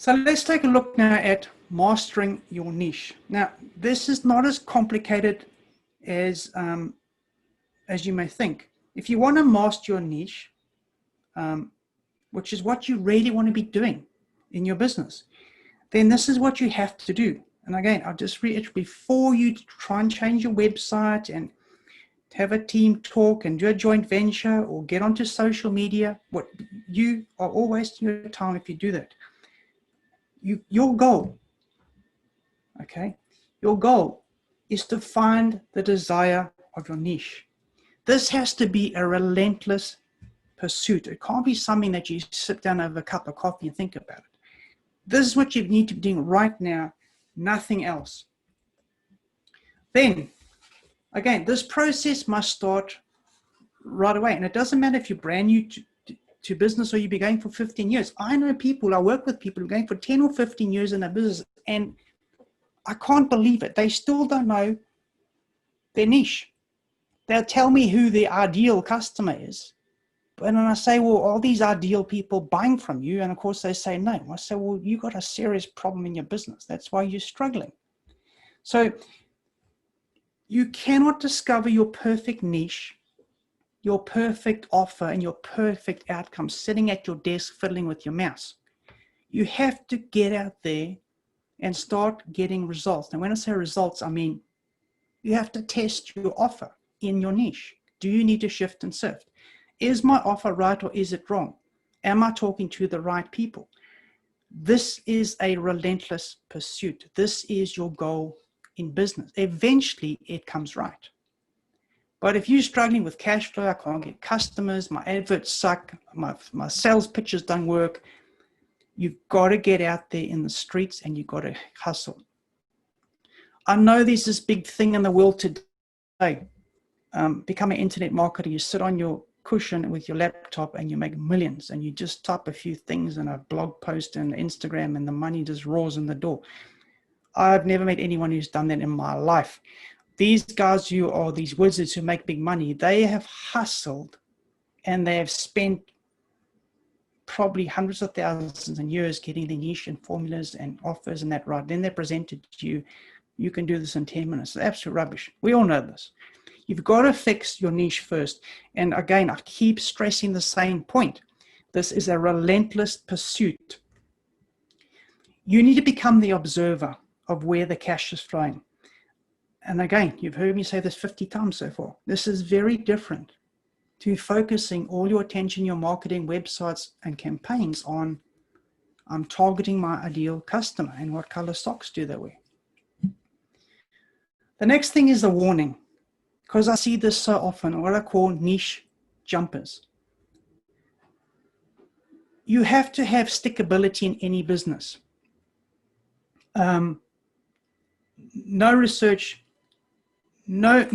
So let's take a look now at mastering your niche. Now, this is not as complicated as you may think. If you want to master your niche, which is what you really want to be doing in your business, then this is what you have to do. And again, I'll just reiterate, before you try and change your website and have a team talk and do a joint venture or get onto social media, what you are all wasting your time if you do that. Your goal, okay, your goal is to find the desire of your niche. This has to be a relentless pursuit. It can't be something that you sit down over a cup of coffee and think about it. This is what you need to be doing right now, nothing else. Then, again, this process must start right away. And it doesn't matter if you're brand new to business or you've been going for 15 years. I know people, I work with people who are going for 10 or 15 years in a business, and I can't believe it. They still don't know their niche. They'll tell me who their ideal customer is. And then I say, well, are these ideal people buying from you? And of course they say no. I say, well, you got a serious problem in your business. That's why you're struggling. So you cannot discover your perfect niche, your perfect offer, and your perfect outcome sitting at your desk fiddling with your mouse. You have to get out there and start getting results. And when I say results, I mean you have to test your offer in your niche. Do you need to shift and sift? Is my offer right or is it wrong? Am I talking to the right people? This is a relentless pursuit. This is your goal in business. Eventually it comes right. But if you're struggling with cash flow, I can't get customers, my adverts suck, my sales pitches don't work, you've got to get out there in the streets and you've got to hustle. I know there's this big thing in the world today. Become an internet marketer. You sit on your cushion with your laptop and you make millions, and you just type a few things in a blog post and Instagram and the money just roars in the door. I've never met anyone who's done that in my life. These guys who are these wizards who make big money, they have hustled and they have spent probably hundreds of thousands and years getting the niche and formulas and offers and that right. Then they present it to you. You can do this in 10 minutes. It's absolute rubbish. We all know this. You've got to fix your niche first. And again, I keep stressing the same point. This is a relentless pursuit. You need to become the observer of where the cash is flowing. And again, you've heard me say this 50 times so far. This is very different to focusing all your attention, your marketing, websites, and campaigns on, I'm targeting my ideal customer and what color socks do they wear. The next thing is the warning, because I see this so often, what I call niche jumpers. You have to have stickability in any business. No research, no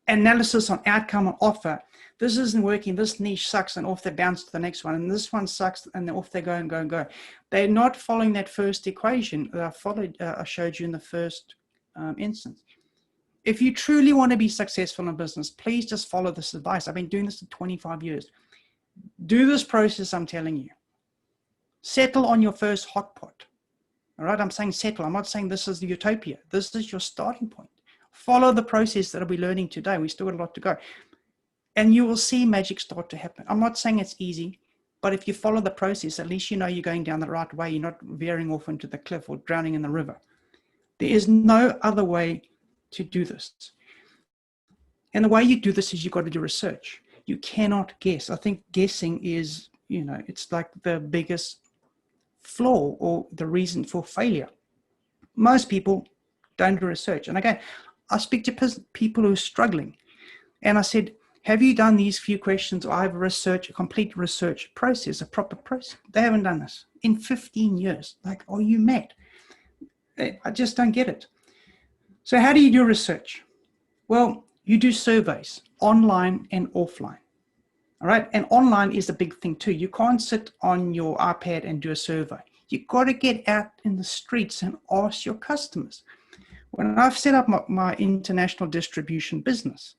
analysis on outcome or offer. This isn't working, this niche sucks, and off they bounce to the next one, and this one sucks, and off they go and go and go. They're not following that first equation that I showed you in the first instance. If you truly want to be successful in business, please just follow this advice. I've been doing this for 25 years. Do this process I'm telling you. Settle on your first hot pot. All right, I'm saying settle. I'm not saying this is the utopia. This is your starting point. Follow the process that we're learning today. We still got a lot to go. And you will see magic start to happen. I'm not saying it's easy, but if you follow the process, at least you know you're going down the right way. You're not veering off into the cliff or drowning in the river. There is no other way to do this. And the way you do this is you've got to do research. You cannot guess. I think guessing is, you know, it's like the biggest flaw or the reason for failure. Most people don't do research. And again, I speak to people who are struggling. And I said, have you done these few questions? Or I have a complete research process, a proper process. They haven't done this in 15 years. Like, are you mad? I just don't get it. So how do you do research? Well, you do surveys, online and offline. All right, and online is a big thing too. You can't sit on your iPad and do a survey. You've got to get out in the streets and ask your customers. When I've set up my international distribution business,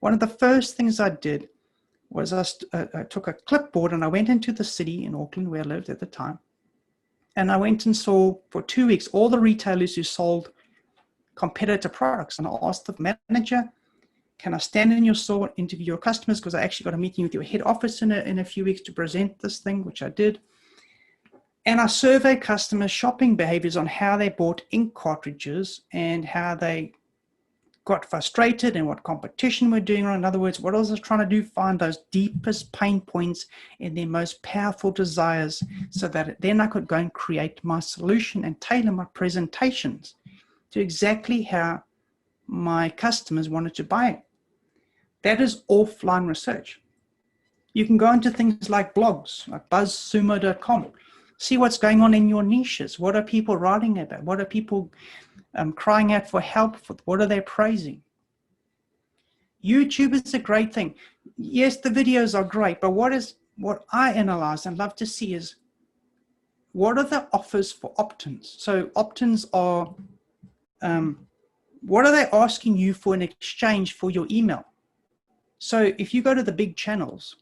one of the first things I did was I took a clipboard and I went into the city in Auckland where I lived at the time. And I went and saw for 2 weeks all the retailers who sold competitor products. And I asked the manager, can I stand in your store, interview your customers? Because I actually got a meeting with your head office in a few weeks to present this thing, which I did. And I surveyed customers' shopping behaviors on how they bought ink cartridges and how they got frustrated and what competition we're doing. In other words, what I was trying to do, find those deepest pain points and their most powerful desires so that then I could go and create my solution and tailor my presentations to exactly how my customers wanted to buy it. That is offline research. You can go into things like blogs, like buzzsumo.com. See what's going on in your niches. What are people writing about? What are people crying out for help for? What are they praising? YouTube is a great thing. Yes, the videos are great, but what I analyze and love to see is what are the offers for opt-ins? So opt-ins are, what are they asking you for in exchange for your email? So if you go to the big channels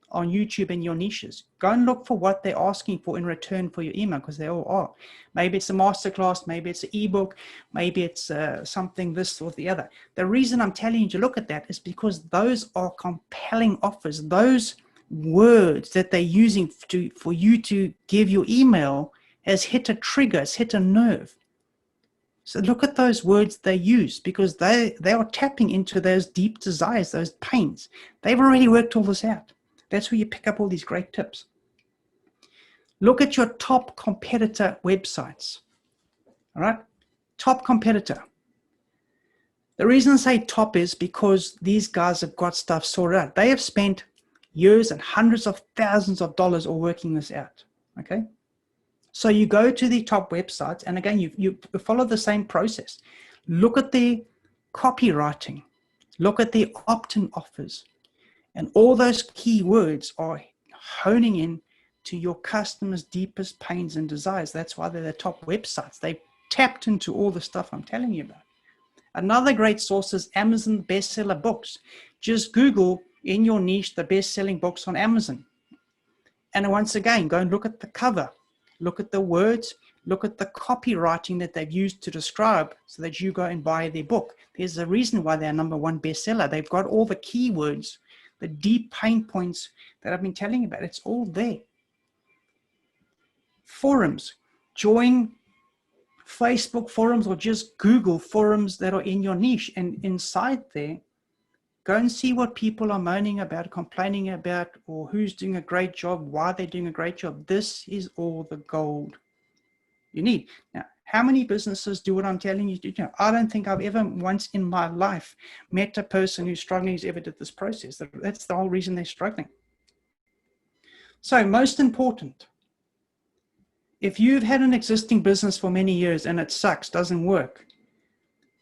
on YouTube in your niches, go and look for what they're asking for in return for your email, because they all are. Maybe it's a masterclass, maybe it's an ebook, maybe it's something this or the other. The reason I'm telling you to look at that is because those are compelling offers. Those words that they're using for you to give your email has hit a trigger, has hit a nerve. So look at those words they use, because they are tapping into those deep desires, those pains. They've already worked all this out. That's where you pick up all these great tips. Look at your top competitor websites. All right? Top competitor. The reason I say top is because these guys have got stuff sorted out. They have spent years and hundreds of thousands of dollars all working this out. Okay? So you go to the top websites, and again, you follow the same process. Look at the copywriting. Look at the opt-in offers. And all those keywords are honing in to your customers' deepest pains and desires. That's why they're the top websites. They've tapped into all the stuff I'm telling you about. Another great source is Amazon bestseller books. Just Google in your niche the best-selling books on Amazon. And once again, go and look at the cover. Look at the words. Look at the copywriting that they've used to describe so that you go and buy their book. There's a reason why they're #1 bestseller. They've got all the keywords, the deep pain points that I've been telling you about. It's all there. Forums. Join Facebook forums or just Google forums that are in your niche. And inside there, go and see what people are moaning about, complaining about, or who's doing a great job, why they're doing a great job. This is all the gold you need. Now, how many businesses do what I'm telling you to do? I don't think I've ever once in my life met a person who's struggling who's ever did this process. That's the whole reason they're struggling. So most important, if you've had an existing business for many years and it sucks, doesn't work,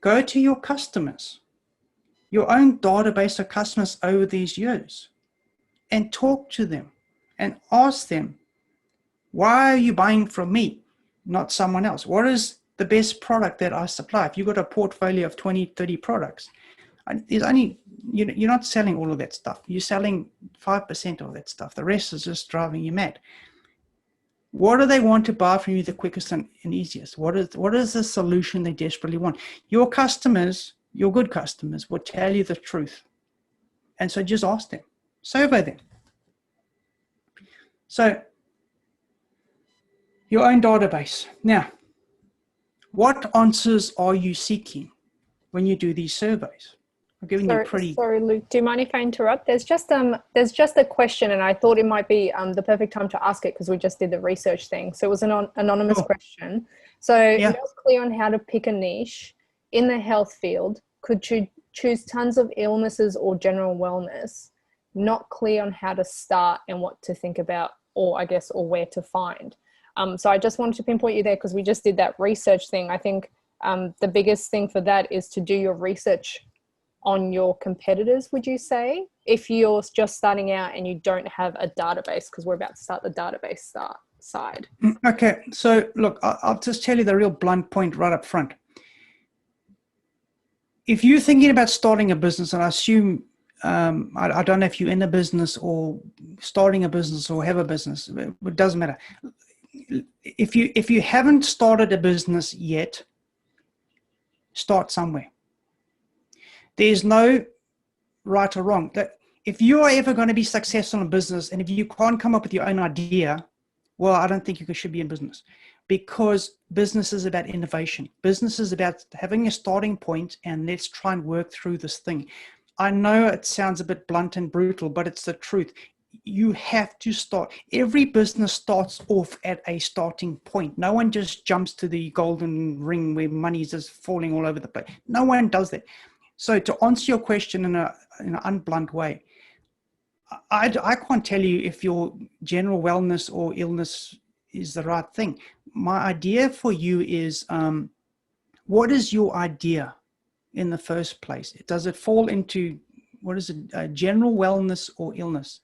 go to your customers, your own database of customers over these years, and talk to them and ask them, why are you buying from me, not someone else? What is the best product that I supply? If you've got a portfolio of 20, 30 products, there's only, you're not selling all of that stuff. You're selling 5% of that stuff. The rest is just driving you mad. What do they want to buy from you the quickest and easiest? What is the solution they desperately want? Your customers, your good customers, will tell you the truth. And so just ask them, survey them. So your own database. Now, what answers are you seeking when you do these surveys? I'm giving you pretty... Sorry, Luke, do you mind if I interrupt? There's just a question, and I thought it might be the perfect time to ask it because we just did the research thing. So it was an anonymous question. So yeah. Not clear on how to pick a niche in the health field. Could you choose tons of illnesses or general wellness? Not clear on how to start and what to think about, or I guess, or where to find. So I just wanted to pinpoint you there because we just did that research thing. I think the biggest thing for that is to do your research on your competitors, would you say, if you're just starting out and you don't have a database, because we're about to start the database side. Okay, so look, I'll just tell you the real blunt point right up front. If you're thinking about starting a business, and I assume I don't know if you're in a business or starting a business or have a business. It doesn't matter. If you haven't started a business yet, start somewhere. There's no right or wrong. That if you are ever going to be successful in business, and if you can't come up with your own idea, well, I don't think you should be in business, because business is about innovation. Business is about having a starting point and let's try and work through this thing. I know it sounds a bit blunt and brutal, but it's the truth. You have to start. Every business starts off at a starting point. No one just jumps to the golden ring where money is just falling all over the place. No one does that. So to answer your question in an unblunt way, I can't tell you if your general wellness or illness is the right thing. My idea for you is, what is your idea in the first place? Does it fall into, what is it, general wellness or illness?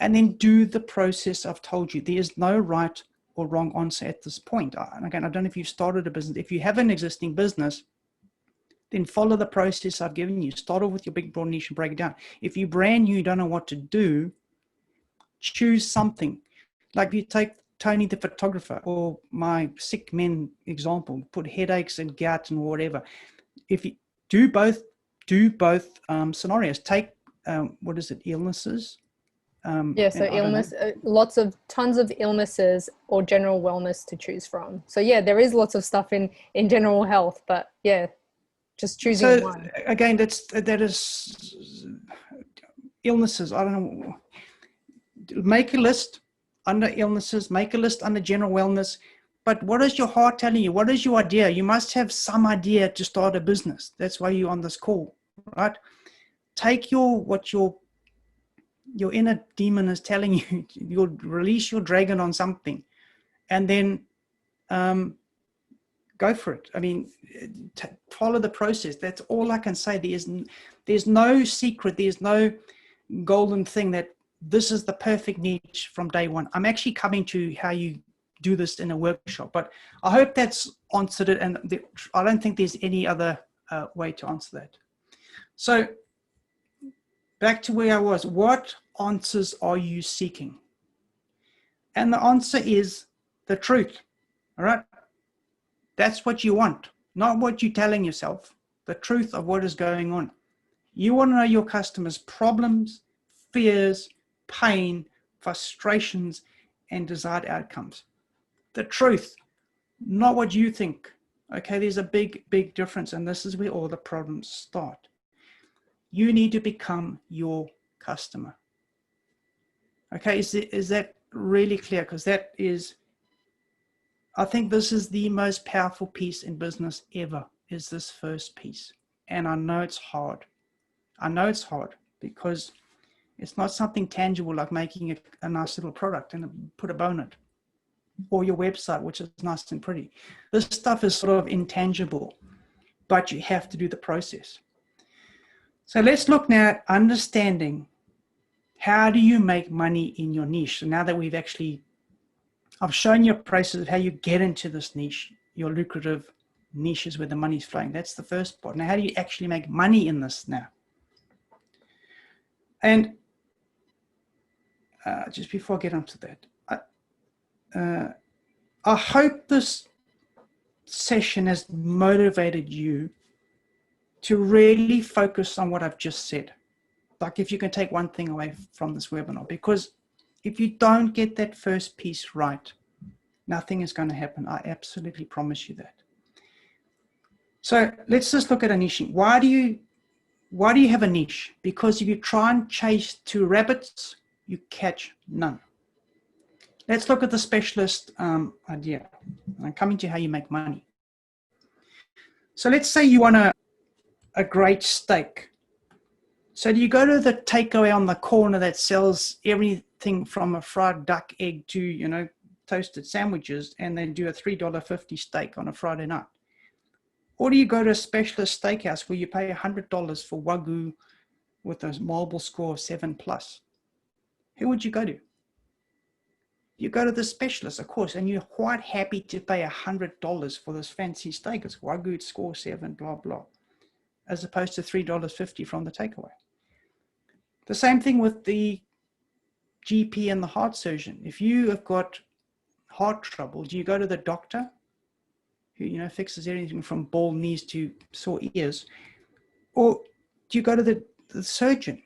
And then do the process I've told you. There's no right or wrong answer at this point. And again, I don't know if you've started a business. If you have an existing business, then follow the process I've given you. Start off with your big, broad niche and break it down. If you're brand new, you don't know what to do, choose something. Like if you take Tony the photographer or my sick men example, put headaches and gout and whatever. If you do both scenarios, take, what is it, illnesses? Yeah, so illness, tons of illnesses or general wellness to choose from. So yeah, there is lots of stuff in general health, but yeah, just choosing one. Again, that is illnesses. I don't know. Make a list under illnesses, make a list under general wellness. But what is your heart telling you? What is your idea? You must have some idea to start a business. That's why you're on this call, right? Take what your inner demon is telling you. You'll release your dragon on something, and then go for it. I mean, follow the process. That's all I can say. There's no secret. There's no golden thing that this is the perfect niche from day one. I'm actually coming to how you do this in a workshop, but I hope that's answered it. And I don't think there's any other way to answer that. So back to where I was. What answers are you seeking? And the answer is the truth. All right. That's what you want, not what you're telling yourself, the truth of what is going on. You want to know your customers' problems, fears, pain, frustrations, and desired outcomes. The truth, not what you think. Okay, there's a big, big difference, and this is where all the problems start. You need to become your customer. Okay, is that really clear? Because that is, I think this is the most powerful piece in business ever, is this first piece. And I know it's hard. I know it's hard because it's not something tangible like making a nice little product and put a bow on it, or your website, which is nice and pretty. This stuff is sort of intangible, but you have to do the process. So let's look now at understanding, how do you make money in your niche? So now that I've shown you a process of how you get into this niche, your lucrative niches where the money's flowing. That's the first part. Now, how do you actually make money in this now? And just before I get onto that, I hope this session has motivated you to really focus on what I've just said. Like if you can take one thing away from this webinar, because if you don't get that first piece right, nothing is going to happen. I absolutely promise you that. So let's just look at a niche. Why do you have a niche? Because if you try and chase 2 rabbits, you catch none. Let's look at the specialist idea. I'm coming to how you make money. So let's say you want a great steak. So do you go to the takeaway on the corner that sells everything from a fried duck egg to, toasted sandwiches, and then do a $3.50 steak on a Friday night? Or do you go to a specialist steakhouse where you pay $100 for Wagyu with a marble score of 7+? Who would you go to? You go to the specialist, of course, and you're quite happy to pay $100 for this fancy steak. It's Wagyu, score 7, blah, blah, as opposed to $3.50 from the takeaway. The same thing with the GP and the heart surgeon. If you have got heart trouble, do you go to the doctor who, you know, fixes everything from bald knees to sore ears? Or do you go to the surgeon?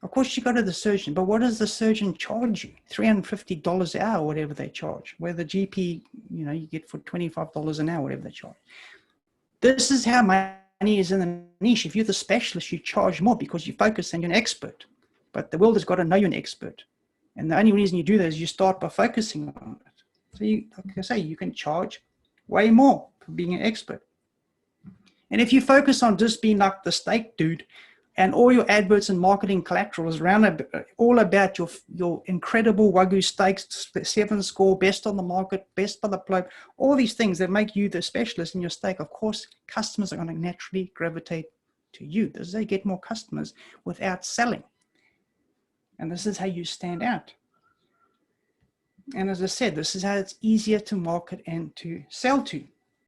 Of course you go to the surgeon, but what does the surgeon charge you? $350 an hour, whatever they charge. Where the GP, you know, you get for $25 an hour, whatever they charge. This is how money is in the niche. If you're the specialist, you charge more because you focus and you're an expert. But the world has got to know you're an expert. And the only reason you do that is you start by focusing on it. So you, like I say, you can charge way more for being an expert. And if you focus on just being like the steak dude, and all your adverts and marketing collateral is around all about your incredible Wagyu steaks, 7 score, best on the market, best by the plate, all these things that make you the specialist in your steak, of course, customers are going to naturally gravitate to you. This is how you get more customers without selling. And this is how you stand out. And as I said, this is how it's easier to market and to sell to.